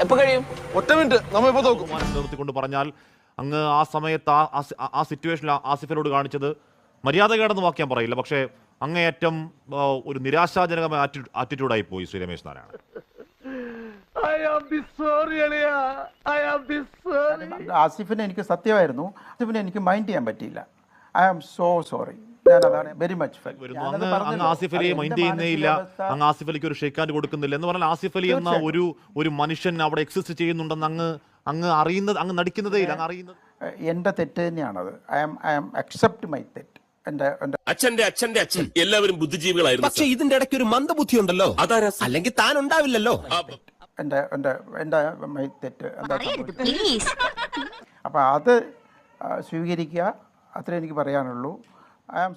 എപ്പോ കഴിയും? ഒറ്റ മിനിറ്റ്, നമ്മ ഇപ്പൊ നോക്കും. നിർത്തിക്കൊണ്ട് പറഞ്ഞാൽ അങ്ങ് ആ സമയത്ത് ആ സിറ്റുവേഷനിൽ ആസിഫിനോട് കാണിച്ചത് മര്യാദകേടെന്ന് വാക്യം പറയില്ല, പക്ഷേ അങ്ങേയറ്റം ഒരു നിരാശാജനകമായ ആറ്റിറ്റ്യൂഡായി പോയി ശ്രീ രമേശ് നാരായണൻ. ആസിഫിനെ എനിക്ക് സത്യമായിരുന്നു, ആസിഫിനെ എനിക്ക് മൈൻഡ് ചെയ്യാൻ പറ്റിയില്ല. I am so sorry. ഞാനതാണ് വെരി മച്ച് അങ്ങ് ആസിഫ് അലിയെ മൈൻഡ് ചെയ്യുന്നേയില്ല, അങ്ങ് ആസിഫ് അലിക്ക് ഒരു ഷേക്ക് ഹാൻഡ് കൊടുക്കുന്നില്ല എന്ന് പറഞ്ഞാൽ ആസിഫ് അലി എന്ന ഒരു മനുഷ്യൻ അവിടെ എക്സിസ്റ്റ് ചെയ്യുന്നുണ്ടെന്ന് അങ്ങ് അറിയുന്നത്, അങ്ങ് നടിക്കുന്നതേ ഇല്ല, അങ്ങ് അറിയുന്നത്. എൻ്റെ തെറ്റ് തന്നെയാണത്. ഐ ആം അക്സെപ്റ്റ് മൈ തെറ്റ്. അച്ഛന്റെ അച്ഛൻ എല്ലാവരും ബുദ്ധിജീവികളായിരുന്നു. പക്ഷെ ഇതിന്റെ ഇടയ്ക്ക് ഒരു മന്ദബുദ്ധി ഉണ്ടല്ലോ, അല്ലെങ്കിൽ താൻ ഉണ്ടാവില്ലല്ലോ. എൻ്റെ മൈ തെറ്റ് എന്താ അപ്പം അത് സ്വീകരിക്കുക, അത്രേ എനിക്ക് പറയാനുള്ളൂ. I am